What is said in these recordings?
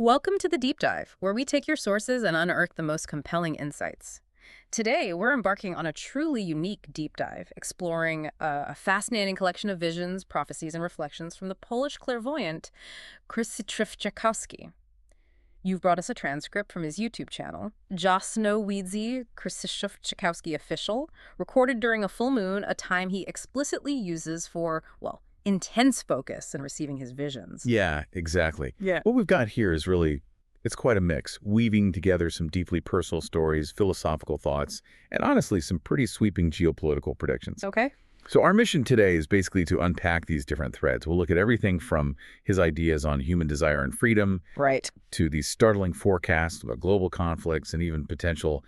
Welcome to the Deep Dive, where we take your sources and unearth the most compelling insights. Today, we're embarking on a truly unique deep dive, exploring a fascinating collection of visions, prophecies, and reflections from the Polish clairvoyant Krzysztof Jackowski. You've brought us a transcript from his YouTube channel, Jasno Wizje Krzysztof Jackowski Official, recorded during a full moon, a time he explicitly uses for, well, intense focus in receiving his visions. Yeah, exactly. Yeah. What we've got here is really, it's quite a mix, weaving together some deeply personal stories, philosophical thoughts, and honestly, some pretty sweeping geopolitical predictions. Okay. So our mission today is basically to unpack these different threads. We'll look at everything from his ideas on human desire and freedom Right. to these startling forecasts about global conflicts and even potential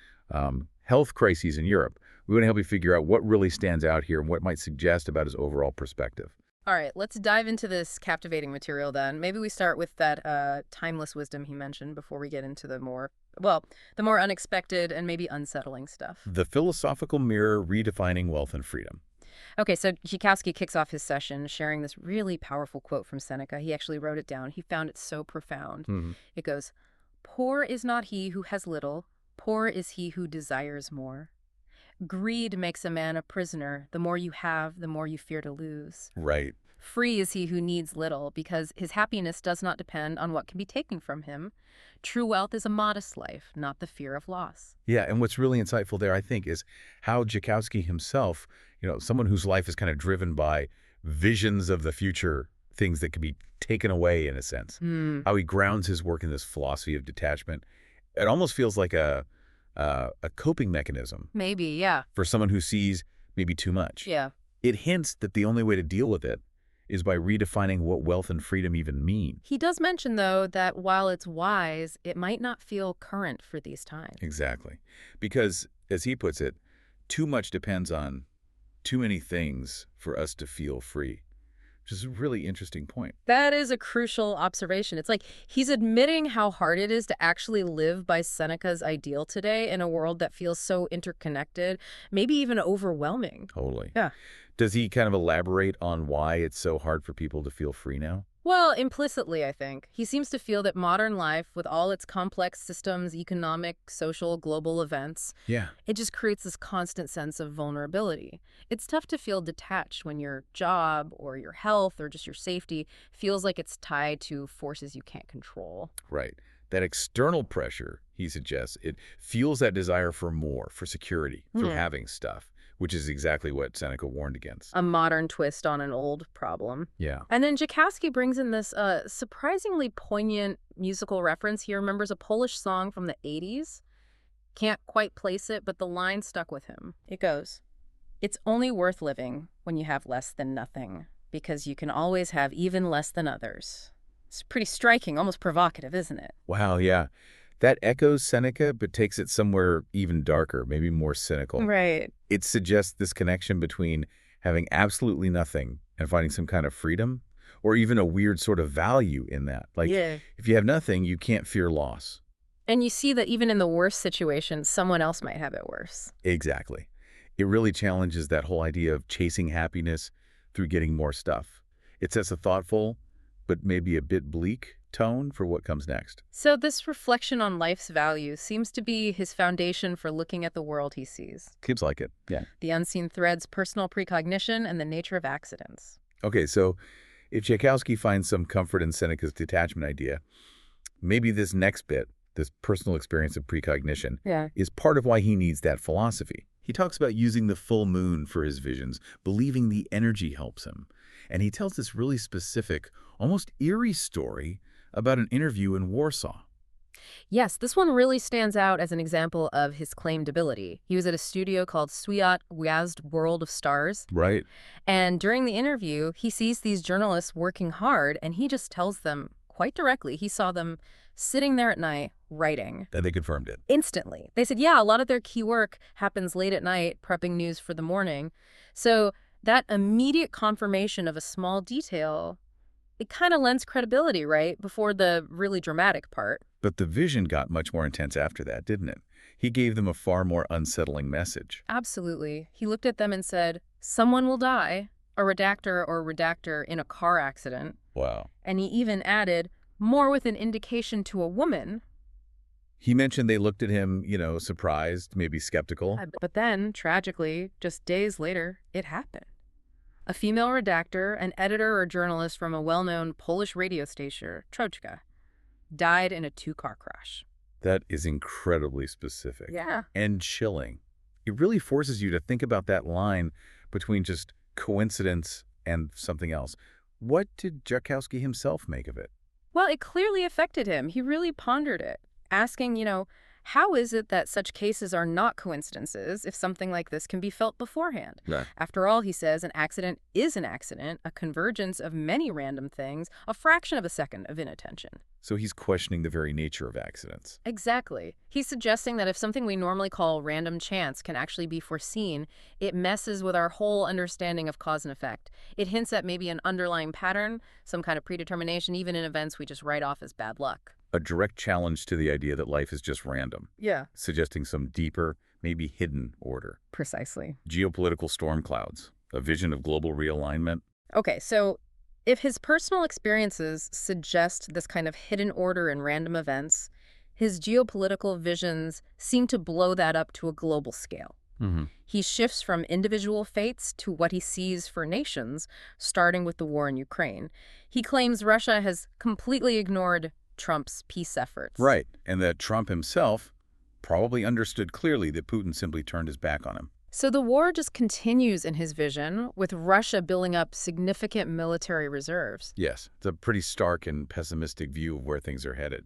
health crises in Europe. We want to help you figure out what really stands out here and what might suggest about his overall perspective. All right, let's dive into this captivating material then. Maybe we start with that timeless wisdom he mentioned before we get into the more unexpected and maybe unsettling stuff. The philosophical mirror redefining wealth and freedom. Okay, so Jackowski kicks off his session sharing this really powerful quote from Seneca. He actually wrote it down. He found it so profound. It goes, "Poor is not he who has little, poor is he who desires more. Greed makes a man a prisoner. The more you have, the more you fear to lose. Right. Free is he who needs little, because his happiness does not depend on what can be taken from him. True wealth is a modest life, not the fear of loss." Yeah, and what's really insightful there, I think, is how Jackowski himself, someone whose life is kind of driven by visions of the future, things that can be taken away in a sense, how he grounds his work in this philosophy of detachment. It almost feels like a coping mechanism Maybe, yeah. for someone who sees maybe too much. Yeah. It hints that the only way to deal with it is by redefining what wealth and freedom even mean. He does mention, though, that while it's wise, it might not feel current for these times. Exactly. Because, as he puts it, too much depends on too many things for us to feel free, which is a really interesting point. That is a crucial observation. It's like he's admitting how hard it is to actually live by Seneca's ideal today in a world that feels so interconnected, maybe even overwhelming. Totally. Yeah. Does he kind of elaborate on why it's so hard for people to feel free now? Well, implicitly, I think. He seems to feel that modern life, with all its complex systems, economic, social, global events, Yeah. it just creates this constant sense of vulnerability. It's tough to feel detached when your job or your health or just your safety feels like it's tied to forces you can't control. Right. That external pressure, he suggests, it fuels that desire for more, for security, through having stuff, which is exactly what Seneca warned against. A modern twist on an old problem. Yeah. And then Jackowski brings in this surprisingly poignant musical reference. He remembers a Polish song from the 80s. Can't quite place it, but the line stuck with him. It goes, "It's only worth living when you have less than nothing, because you can always have even less than others." It's pretty striking, almost provocative, isn't it? Wow, yeah. That echoes Seneca, but takes it somewhere even darker, maybe more cynical. Right. It suggests this connection between having absolutely nothing and finding some kind of freedom, or even a weird sort of value in that. Like, Yeah. if you have nothing, you can't fear loss. And you see that even in the worst situation, someone else might have it worse. Exactly. It really challenges that whole idea of chasing happiness through getting more stuff. It sets a thoughtful, but maybe a bit bleak tone for what comes next. So this reflection on life's value seems to be his foundation for looking at the world he sees. Seems like it. Yeah. The unseen threads, personal precognition, and the nature of accidents. Okay, so if Jackowski finds some comfort in Seneca's detachment idea, maybe this next bit, this personal experience of precognition, Yeah. is part of why he needs that philosophy. He talks about using the full moon for his visions, believing the energy helps him. And he tells this really specific, almost eerie story about an interview in Warsaw. Yes, this one really stands out as an example of his claimed ability. He was at a studio called Świat Gwiazd, World of Stars. Right. And during the interview, he sees these journalists working hard, and he just tells them quite directly, he saw them sitting there at night writing. And they confirmed it. Instantly. They said, yeah, a lot of their key work happens late at night, prepping news for the morning. So that immediate confirmation of a small detail, it kind of lends credibility, right, before the really dramatic part. But the vision got much more intense after that, didn't it? He gave them a far more unsettling message. Absolutely. He looked at them and said, someone will die, a redactor in a car accident. Wow. And he even added, more with an indication to a woman. He mentioned they looked at him, surprised, maybe skeptical. But then, tragically, just days later, it happened. A female redactor, an editor or journalist from a well-known Polish radio station, Trochka, died in a two-car crash. That is incredibly specific. Yeah. And chilling. It really forces you to think about that line between just coincidence and something else. What did Jackowski himself make of it? Well, it clearly affected him. He really pondered it, asking, how is it that such cases are not coincidences if something like this can be felt beforehand? Yeah. After all, he says, an accident is an accident, a convergence of many random things, a fraction of a second of inattention. So he's questioning the very nature of accidents. Exactly. He's suggesting that if something we normally call random chance can actually be foreseen, it messes with our whole understanding of cause and effect. It hints at maybe an underlying pattern, some kind of predetermination, even in events we just write off as bad luck. A direct challenge to the idea that life is just random. Yeah. Suggesting some deeper, maybe hidden order. Precisely. Geopolitical storm clouds, a vision of global realignment. Okay, so if his personal experiences suggest this kind of hidden order in random events, his geopolitical visions seem to blow that up to a global scale. He shifts from individual fates to what he sees for nations, starting with the war in Ukraine. He claims Russia has completely ignored Trump's peace efforts. Right, and that Trump himself probably understood clearly that Putin simply turned his back on him. So the war just continues in his vision, with Russia building up significant military reserves. Yes, it's a pretty stark and pessimistic view of where things are headed.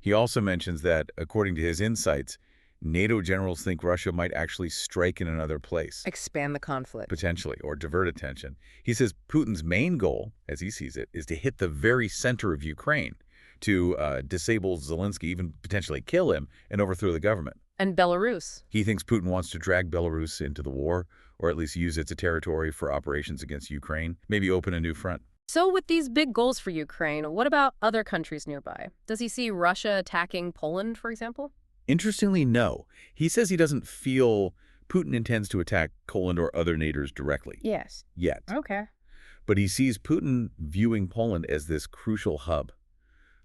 He also mentions that, according to his insights, NATO generals think Russia might actually strike in another place. Expand the conflict. Potentially, or divert attention. He says Putin's main goal, as he sees it, is to hit the very center of Ukraine, to disable Zelensky, even potentially kill him, and overthrow the government. And Belarus. He thinks Putin wants to drag Belarus into the war, or at least use it as a territory for operations against Ukraine, maybe open a new front. So with these big goals for Ukraine, what about other countries nearby? Does he see Russia attacking Poland, for example? Interestingly, no. He says he doesn't feel Putin intends to attack Poland or other neighbors directly. Yes. Yet. Okay. But he sees Putin viewing Poland as this crucial hub,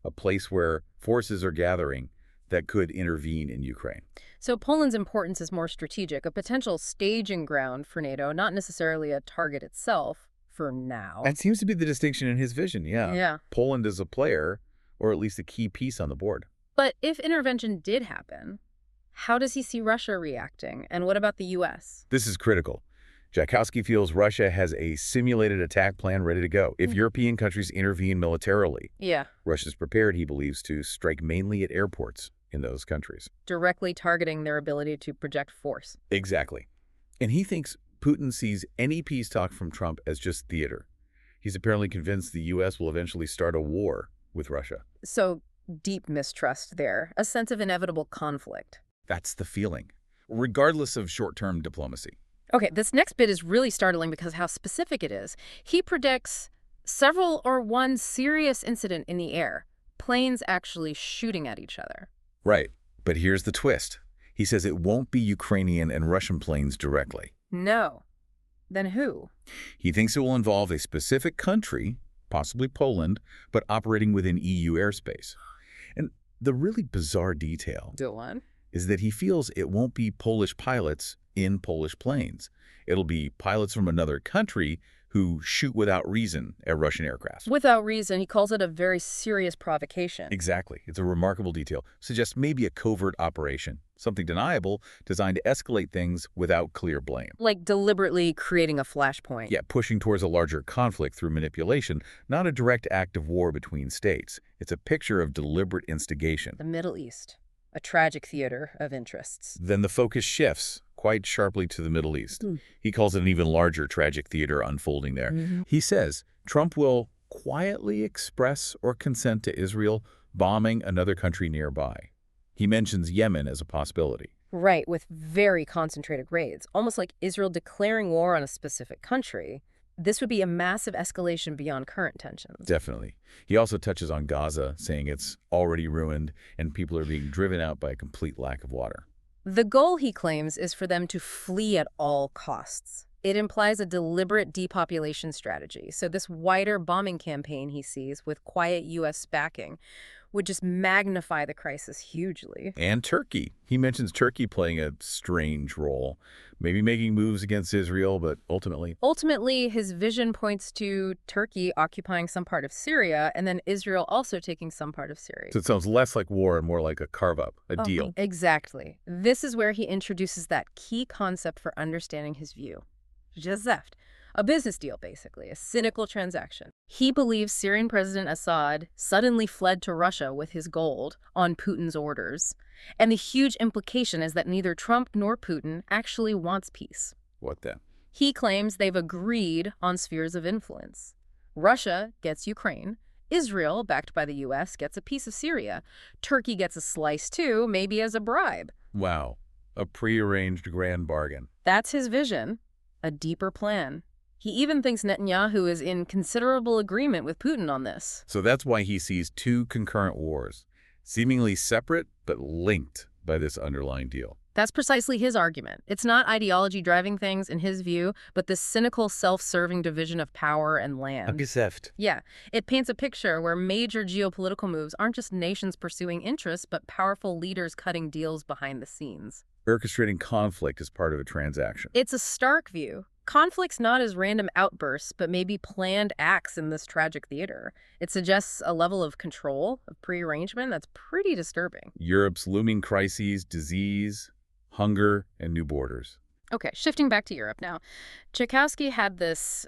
a place where forces are gathering that could intervene in Ukraine. So Poland's importance is more strategic, a potential staging ground for NATO, not necessarily a target itself for now. That seems to be the distinction in his vision, yeah. Yeah. Poland is a player, or at least a key piece on the board. But if intervention did happen, how does he see Russia reacting? And what about the U.S.? This is critical. Jackowski feels Russia has a simulated attack plan ready to go. If European countries intervene militarily, Russia's prepared, he believes, to strike mainly at airports in those countries. Directly targeting their ability to project force. Exactly. And he thinks Putin sees any peace talk from Trump as just theater. He's apparently convinced the U.S. will eventually start a war with Russia. So deep mistrust there, a sense of inevitable conflict. That's the feeling, regardless of short-term diplomacy. Okay, this next bit is really startling because how specific it is. He predicts several or one serious incident in the air, planes actually shooting at each other. Right, but here's the twist. He says it won't be Ukrainian and Russian planes directly. No. Then who? He thinks it will involve a specific country, possibly Poland, but operating within EU airspace. And the really bizarre detail is that he feels it won't be Polish pilots in Polish planes. It'll be pilots from another country who shoot without reason at Russian aircraft. Without reason, he calls it a very serious provocation. Exactly. It's a remarkable detail. Suggests maybe a covert operation, something deniable, designed to escalate things without clear blame. Like deliberately creating a flashpoint. Yeah, pushing towards a larger conflict through manipulation, not a direct act of war between states. It's a picture of deliberate instigation. The Middle East, a tragic theater of interests. Then the focus shifts quite sharply to the Middle East. He calls it an even larger tragic theater unfolding there. He says Trump will quietly express or consent to Israel bombing another country nearby. He mentions Yemen as a possibility. Right, with very concentrated raids, almost like Israel declaring war on a specific country. This would be a massive escalation beyond current tensions. Definitely. He also touches on Gaza, saying it's already ruined and people are being driven out by a complete lack of water. The goal, he claims, is for them to flee at all costs. It implies a deliberate depopulation strategy. So this wider bombing campaign he sees with quiet U.S. backing would just magnify the crisis hugely. And Turkey. He mentions Turkey playing a strange role, maybe making moves against Israel, but ultimately... Ultimately, his vision points to Turkey occupying some part of Syria and then Israel also taking some part of Syria. So it sounds less like war and more like a carve-up, a deal. Exactly. This is where he introduces that key concept for understanding his view. Gezeft. A business deal, basically, a cynical transaction. He believes Syrian President Assad suddenly fled to Russia with his gold on Putin's orders. And the huge implication is that neither Trump nor Putin actually wants peace. What then? He claims they've agreed on spheres of influence. Russia gets Ukraine. Israel, backed by the U.S., gets a piece of Syria. Turkey gets a slice, too, maybe as a bribe. Wow. A prearranged grand bargain. That's his vision. A deeper plan. He even thinks Netanyahu is in considerable agreement with Putin on this. So that's why he sees two concurrent wars, seemingly separate but linked by this underlying deal. That's precisely his argument. It's not ideology driving things, in his view, but this cynical, self-serving division of power and land. A Geschäft. Yeah, it paints a picture where major geopolitical moves aren't just nations pursuing interests, but powerful leaders cutting deals behind the scenes. Orchestrating conflict as part of a transaction. It's a stark view. Conflict's not as random outbursts, but maybe planned acts in this tragic theater. It suggests a level of control, of prearrangement, that's pretty disturbing. Europe's looming crises, disease, hunger, and new borders. Okay, shifting back to Europe now. Jackowski had this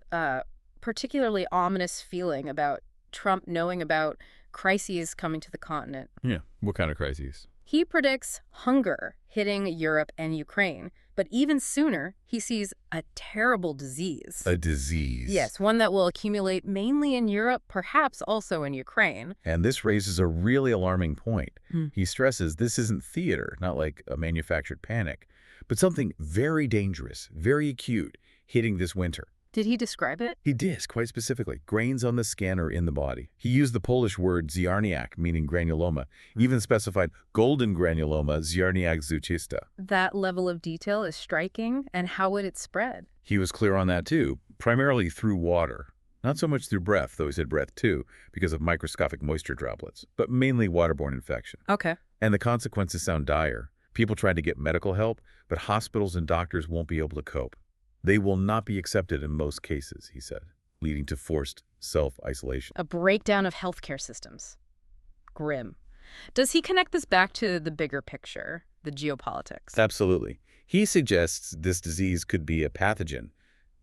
particularly ominous feeling about Trump knowing about crises coming to the continent. Yeah, what kind of crises? He predicts hunger hitting Europe and Ukraine. But even sooner, he sees a terrible disease. A disease. Yes, one that will accumulate mainly in Europe, perhaps also in Ukraine. And this raises a really alarming point. He stresses this isn't theater, not like a manufactured panic, but something very dangerous, very acute, hitting this winter. Did he describe it? He did, quite specifically. Grains on the skin or in the body. He used the Polish word ziarniak, meaning granuloma. He even specified golden granuloma, ziarniak złocista. That level of detail is striking. And how would it spread? He was clear on that, too, primarily through water. Not so much through breath, though he said breath, too, because of microscopic moisture droplets, but mainly waterborne infection. Okay. And the consequences sound dire. People try to get medical help, but hospitals and doctors won't be able to cope. They will not be accepted in most cases, he said, leading to forced self-isolation. A breakdown of healthcare systems. Grim. Does he connect this back to the bigger picture, the geopolitics? Absolutely. He suggests this disease could be a pathogen,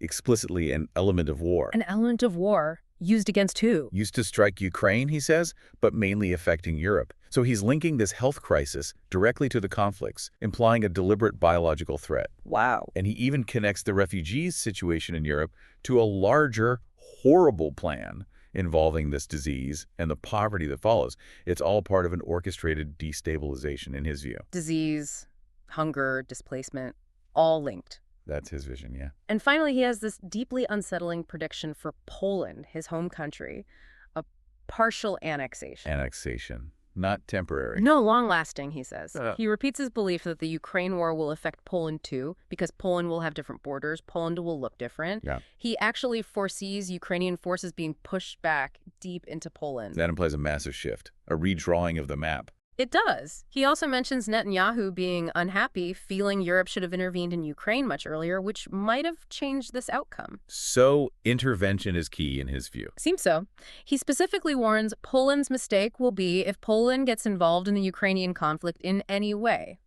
explicitly an element of war. An element of war used against who? Used to strike Ukraine, he says, but mainly affecting Europe. So he's linking this health crisis directly to the conflicts, implying a deliberate biological threat. Wow. And he even connects the refugees situation in Europe to a larger, horrible plan involving this disease and the poverty that follows. It's all part of an orchestrated destabilization, in his view. Disease, hunger, displacement, all linked. That's his vision, yeah. And finally, he has this deeply unsettling prediction for Poland, his home country, a partial annexation. Annexation, not temporary. No, long-lasting, he says. He repeats his belief that the Ukraine war will affect Poland too, because Poland will have different borders. Poland will look different. Yeah. He actually foresees Ukrainian forces being pushed back deep into Poland. That implies a massive shift, a redrawing of the map. It does. He also mentions Netanyahu being unhappy, feeling Europe should have intervened in Ukraine much earlier, which might have changed this outcome. So intervention is key in his view. Seems so. He specifically warns Poland's mistake will be if Poland gets involved in the Ukrainian conflict in any way,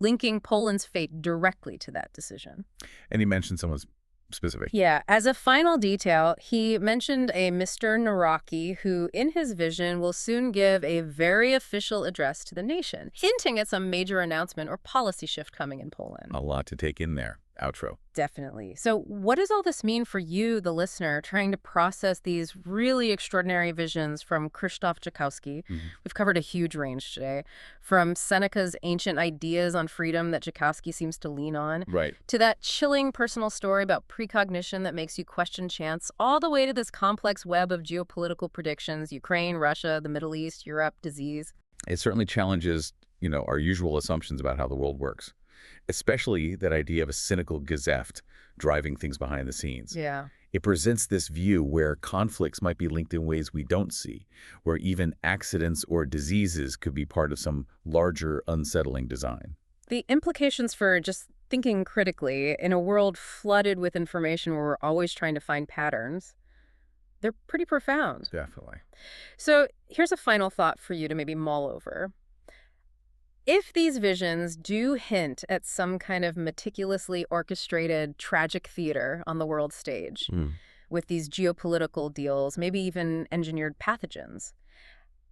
linking Poland's fate directly to that decision. And he mentioned someone's specific. Yeah, as a final detail, he mentioned a Mr. Naraki who, in his vision, will soon give a very official address to the nation, hinting at some major announcement or policy shift coming in Poland. A lot to take in there. Outro. Definitely. So what does all this mean for you, the listener, trying to process these really extraordinary visions from Krzysztof Jackowski? We've covered a huge range today, from Seneca's ancient ideas on freedom that Jackowski seems to lean on, Right. to that chilling personal story about precognition that makes you question chance, all the way to this complex web of geopolitical predictions, Ukraine, Russia, the Middle East, Europe, disease. It certainly challenges, our usual assumptions about how the world works. Especially that idea of a cynical Geschäft, driving things behind the scenes. Yeah. It presents this view where conflicts might be linked in ways we don't see, where even accidents or diseases could be part of some larger, unsettling design. The implications for just thinking critically in a world flooded with information where we're always trying to find patterns, they're pretty profound. Definitely. So here's a final thought for you to maybe mull over. If these visions do hint at some kind of meticulously orchestrated tragic theater on the world stage, with these geopolitical deals, maybe even engineered pathogens,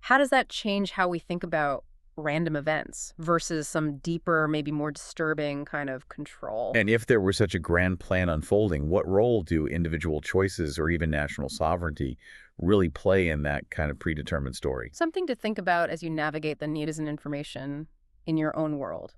how does that change how we think about random events versus some deeper, maybe more disturbing kind of control? And if there were such a grand plan unfolding, what role do individual choices or even national sovereignty really play in that kind of predetermined story? Something to think about as you navigate the news and information in your own world.